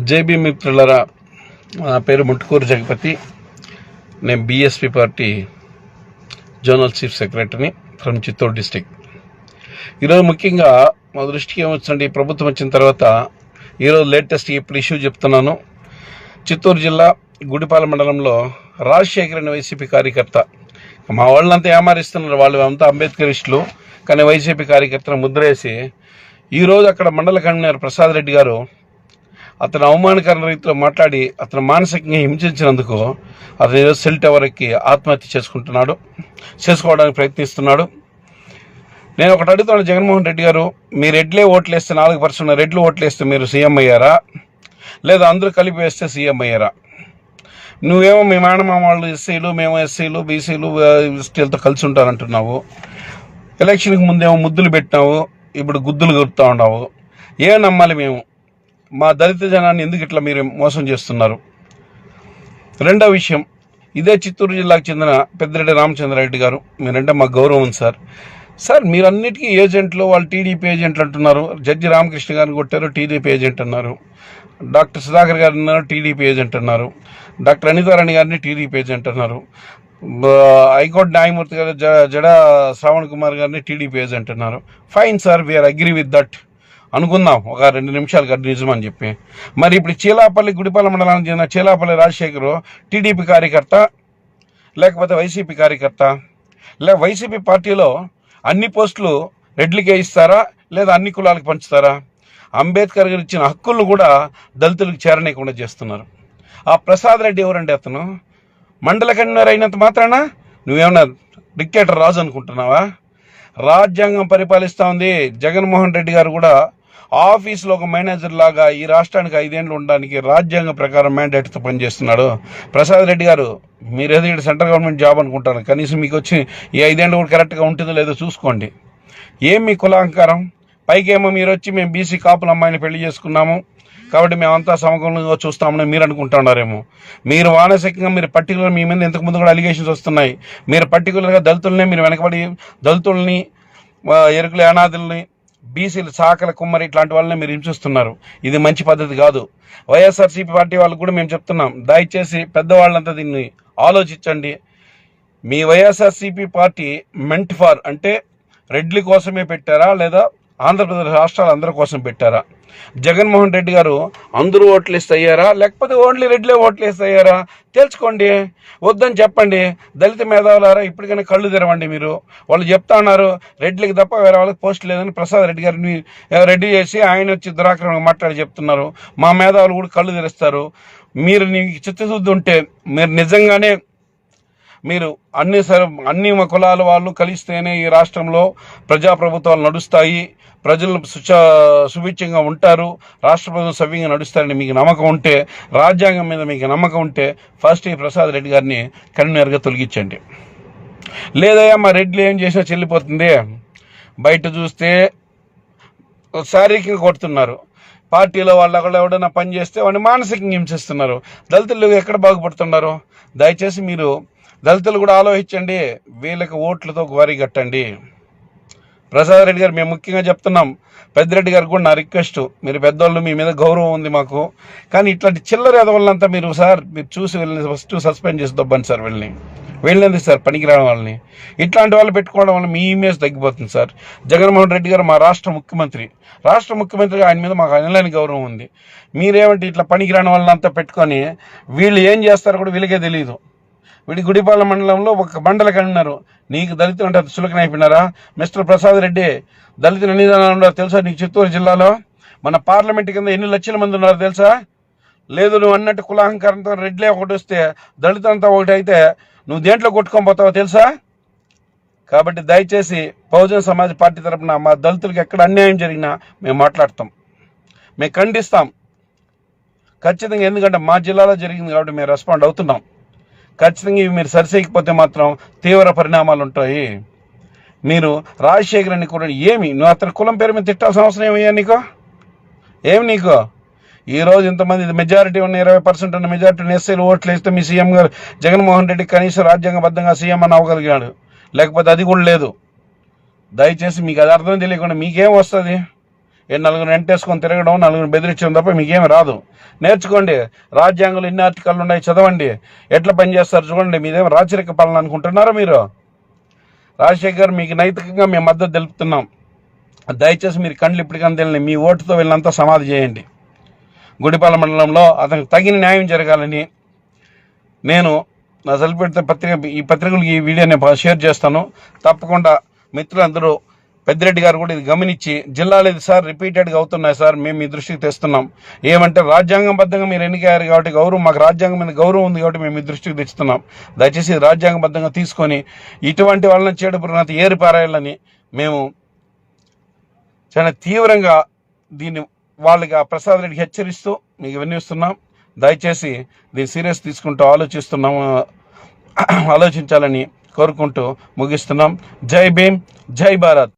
JB మిత్రులరా, నా పేరు ముట్టుకూరు జగపతి. నేను బీఎస్పీ పార్టీ జోనల్ చీఫ్ సెక్రటరీని ఫ్రమ్ చిత్తూరు డిస్టిక్. ఈరోజు ముఖ్యంగా మా దృష్టికి ఏమొచ్చిందంటే, ఈ ప్రభుత్వం వచ్చిన తర్వాత ఈరోజు లేటెస్ట్ ఇప్పుడు ఇష్యూ చెప్తున్నాను. చిత్తూరు జిల్లా గుడిపాల మండలంలో రాజశేఖర్ అనే వైసీపీ కార్యకర్త, మా వాళ్ళంతా ఏమారిస్తున్నారు, వాళ్ళు అంతా అంబేద్కరిస్టులు, కానీ వైసీపీ కార్యకర్తను ముద్రేసి ఈరోజు అక్కడ మండల కన్వీనర్ ప్రసాద్ రెడ్డి గారు అతను అవమానకర రీతిలో మాట్లాడి అతను మానసికంగా హింసించినందుకు అతను ఈరోజు సెల్ టవర్ ఎక్కి ఆత్మహత్య చేసుకోవడానికి ప్రయత్నిస్తున్నాడు. నేను ఒకటి అడుగుతాను, జగన్మోహన్ రెడ్డి గారు, మీరు రెడ్లే ఓట్లేస్తే 4% రెడ్లు ఓట్లేస్తే మీరు సీఎం అయ్యారా, లేదా అందరూ కలిపి వేస్తే సీఎం అయ్యారా? నువ్వేమో మీ మేనమామ వాళ్ళు ఎస్సీలు, మేము ఎస్సీలు, బీసీలు, ఎస్టీలతో కలిసి ఉంటానంటున్నావు. ఎలక్షన్కి ముందేమో ముద్దులు పెట్టినావు, ఇప్పుడు గుద్దులు కొడుతూ ఉన్నావు. ఏం నమ్మాలి మేము? మా దళిత జనాన్ని ఎందుకు ఇట్లా మీరు మోసం చేస్తున్నారు? రెండో విషయం, ఇదే చిత్తూరు జిల్లాకు చెందిన పెద్దిరెడ్డి రామచంద్రారెడ్డి గారు, మీరంటే మాకు గౌరవం ఉంది సార్. మీరు అన్నిటికీ ఏజెంట్లు, వాళ్ళు టీడీపీ ఏజెంట్లు అంటున్నారు. జడ్జి రామకృష్ణ గారిని కొట్టారు, టీడీపీ ఏజెంట్ అన్నారు. డాక్టర్ సుధాకర్ గారు అన్నారు, టీడీపీ ఏజెంట్ అన్నారు. డాక్టర్ అనితారాణి గారిని టీడీపీ ఏజెంట్ అన్నారు. హైకోర్టు న్యాయమూర్తి గారు జడా శ్రావణ్ కుమార్ గారిని టీడీపీ ఏజెంట్ అన్నారు. Fine sir, we are agree with that అనుకుందాం, ఒక 2 నిమిషాలు అది నిజమని చెప్పి. మరి ఇప్పుడు చీలాపల్లి గుడిపాల మండలానికి చెందిన చీలాపల్లి రాజశేఖర్ టీడీపీ కార్యకర్త, లేకపోతే వైసీపీ కార్యకర్త? లేక వైసీపీ పార్టీలో అన్ని పోస్టులు రెడ్లకే ఇస్తారా, లేదా అన్ని కులాలకు పంచుతారా? అంబేద్కర్ గారు ఇచ్చిన హక్కులను కూడా దళితులకు చేరనీయకుండా చేస్తున్నారు. ఆ ప్రసాద్ రెడ్డి ఎవరండి? అతను మండల కన్వీనర్ అయినంత మాత్రాన నువ్వేమన్నా డిక్టేటర్ రాజు అనుకుంటున్నావా? రాజ్యాంగం పరిపాలిస్తూ ఉంది. జగన్మోహన్ రెడ్డి గారు కూడా ఆఫీస్లో ఒక మేనేజర్ లాగా ఈ రాష్ట్రానికి 5 ఏళ్ళు ఉండడానికి రాజ్యాంగం ప్రకారం మ్యాండేట్తో పనిచేస్తున్నాడు. ప్రసాద్ రెడ్డి గారు, మీరు ఏదో ఇక్కడ సెంట్రల్ గవర్నమెంట్ జాబ్ అనుకుంటారు, కనీసం మీకు వచ్చి ఈ 5 ఏళ్ళు కూడా కరెక్ట్గా ఉంటుందో లేదో చూసుకోండి. ఏం మీ కులాంకారం? పైకేమో మీరు వచ్చి మేము బీసీ కాపుల అమ్మాయిని పెళ్లి చేసుకున్నాము కాబట్టి మేమంతా సమకూలంగా చూస్తామని మీరు అనుకుంటున్నారేమో. మీరు మానసికంగా మీరు పర్టికులర్, మీ మీద ఇంతకుముందు కూడా అలిగేషన్స్ వస్తున్నాయి, మీరు పర్టికులర్గా దళితులనే మీరు వెనకబడి దళితుల్ని, ఎరుకుల అనాథుల్ని, బీసీలు, సాకల కుమ్మరి ఇట్లాంటి వాళ్ళని మీరు హింసిస్తున్నారు. ఇది మంచి పద్ధతి కాదు. వైఎస్ఆర్సీపీ పార్టీ వాళ్ళకు కూడా మేము చెప్తున్నాం, దయచేసి పెద్దవాళ్ళంతా దీన్ని ఆలోచించండి. మీ వైఎస్ఆర్సీపీ పార్టీ మెంట్ ఫర్ అంటే రెడ్ల కోసమే పెట్టారా, లేదా ఆంధ్రప్రదేశ్ రాష్ట్రాలు అందరి కోసం పెట్టారా? జగన్మోహన్ రెడ్డి గారు అందరూ ఓట్లేస్తే అయ్యారా, లేకపోతే ఓన్లీ రెడ్లే ఓట్లేస్తే అయ్యారా? తెలుసుకోండి, వద్దని చెప్పండి. దళిత మేధావులారా, ఇప్పటికైనా కళ్ళు తెరవండి. మీరు వాళ్ళు చెప్తా ఉన్నారు రెడ్లకి తప్ప వేరే వాళ్ళకి పోస్ట్ లేదని. ప్రసాద్ రెడ్డి గారిని రెడ్డి చేసి ఆయన వచ్చి దురాక్రమంగా మాట్లాడి చెప్తున్నారు. మా మేధావులు కూడా కళ్ళు తెరుస్తారు. మీరు చిత్తశుద్ధి ఉంటే మీరు నిజంగానే మీరు అన్ని కులాల వాళ్ళు కలిస్తేనే ఈ రాష్ట్రంలో ప్రజాప్రభుత్వాలు నడుస్తాయి, ప్రజలు సుభిక్షంగా ఉంటారు, రాష్ట్ర ప్రజలు సవ్యంగా నడుస్తారని మీకు నమ్మకం ఉంటే, రాజ్యాంగం మీద మీకు నమ్మకం ఉంటే ఫస్ట్ ఈ ప్రసాద్ రెడ్డి గారిని కన్వీనర్గా తొలగించండి. లేదయ్యా మా రెడ్లు ఏం చేసినా చెల్లిపోతుంది, బయట చూస్తే శారీరకంగా కొడుతున్నారు, పార్టీలో వాళ్ళు అక్కడ ఎవడైనా పని చేస్తే వాడిని మానసికంగా హింసిస్తున్నారు, దళితులు ఎక్కడ బాగుపడుతున్నారు? దయచేసి మీరు దళితులు కూడా ఆలోచించండి, వీళ్ళకి ఓట్లతో గ్వారీ కట్టండి. ప్రసాద్ రెడ్డి గారు, మేము ముఖ్యంగా చెప్తున్నాం, పెద్దిరెడ్డి గారికి కూడా నా రిక్వెస్ట్, మీరు పెద్దవాళ్ళు, మీ మీద గౌరవం ఉంది మాకు, కానీ ఇట్లాంటి చిల్లర ఎదవల్లంతా మీరు చూసి వీళ్ళని ఫస్ట్ సస్పెండ్ చేసి దొబ్బండి సార్. వీళ్ళని సార్ పనికిరాని వాళ్ళని, ఇట్లాంటి వాళ్ళు పెట్టుకోవడం వల్ల మీ ఇమేజ్ తగ్గిపోతుంది సార్. జగన్మోహన్ రెడ్డి గారు మా రాష్ట్ర ముఖ్యమంత్రిగా ఆయన మీద మాకు అనలేని గౌరవం ఉంది. మీరేమంటే ఇట్లా పనికిరాని వాళ్ళంతా పెట్టుకొని వీళ్ళు ఏం చేస్తారో కూడా వీళ్ళకే తెలియదు. వీడి గుడిపాల మండలంలో ఒక మండల కన్వీనరు, నీకు దళితులు అంటే చులకన అయిపోయినారా? మిస్టర్ ప్రసాద్ రెడ్డి, దళితులు ఎన్ని జనాలు ఉన్నారు తెలుసా నీకు? చిత్తూరు జిల్లాలో మన పార్లమెంట్ కింద ఎన్ని లక్షల మంది ఉన్నారు తెలుసా? లేదు, నువ్వు అన్నట్టు కులాహంకారంతో రెడ్లే ఒకటి వస్తే దళితులంతా ఒకటి అయితే నువ్వు దేంట్లో కొట్టుకొని పోతావో తెలుసా? కాబట్టి దయచేసి బహుజన సమాజ్ పార్టీ తరఫున మా దళితులకు ఎక్కడ అన్యాయం జరిగినా మేము మాట్లాడతాం, మేము ఖండిస్తాం ఖచ్చితంగా. ఎందుకంటే మా జిల్లాలో జరిగింది కాబట్టి మేము రెస్పాండ్ అవుతున్నాం. ఖచ్చితంగా ఇవి మీరు సరిచేయకపోతే మాత్రం తీవ్ర పరిణామాలు ఉంటాయి. మీరు రాజశేఖర్ కూడా నువ్వు అతని కులం పేరు మీద తిట్టాల్సిన అవసరం ఏమయ్యా నీకు? నీకు ఈరోజు ఇంతమంది మెజారిటీ ఉన్న 20% ఉన్న మెజారిటీ ఎస్సీలు ఓట్లు వేస్తే మీ సీఎం గారు జగన్మోహన్ రెడ్డి కనీసం రాజ్యాంగబద్ధంగా సీఎం అని అవ్వగలిగాడు, లేకపోతే అది కూడా లేదు. దయచేసి మీకు అది అర్థం తెలియకుండా మీకేం వస్తుంది? నలుగురు వెంటేసుకొని తిరగడం, నలుగురు బెదిరించడం తప్ప మీకేమి రాదు. నేర్చుకోండి. రాజ్యాంగంలో ఎన్ని ఆర్టికల్ ఉన్నాయి చదవండి. ఎట్లా పనిచేస్తారు చూడండి. మీదేమో రాచరిక పాలన అనుకుంటున్నారా మీరు? రాజశేఖర్ గారు, మీకు నైతికంగా మేము మద్దతు తెలుపుతున్నాం. దయచేసి మీరు కండ్లు ఇప్పటికన్నా తెలియని మీ ఓటుతో వెళ్ళినంత సమాధి చేయండి. గుడిపాల మండలంలో అతనికి తగిన న్యాయం జరగాలని నేను నా సెల్ఫ్ పత్రిక, ఈ పత్రికలకు ఈ వీడియోని షేర్ చేస్తాను. తప్పకుండా మిత్రులందరూ, పెద్దిరెడ్డి గారు కూడా ఇది గమనించి, జిల్లాలో ఇది సార్ రిపీటెడ్గా అవుతున్నాయి సార్, మేము మీ దృష్టికి తెస్తున్నాం. ఏమంటే రాజ్యాంగబద్ధంగా మీరు ఎన్నికయ్యారు కాబట్టి గౌరవం, మాకు రాజ్యాంగం మీద గౌరవం ఉంది కాబట్టి మేము మీ దృష్టికి తెస్తున్నాం. దయచేసి రాజ్యాంగబద్ధంగా తీసుకొని ఇటువంటి వాళ్ళని చేడుపురునంత ఏరి పారాయాలని మేము చాలా తీవ్రంగా దీన్ని వాళ్ళకి ఆ ప్రసాద్ రెడ్డికి హెచ్చరిస్తూ మీకు వినిపిస్తున్నాం. దయచేసి దీన్ని సీరియస్ తీసుకుంటూ ఆలోచించాలని కోరుకుంటూ ముగిస్తున్నాం. జై భీమ్, జై భారత్.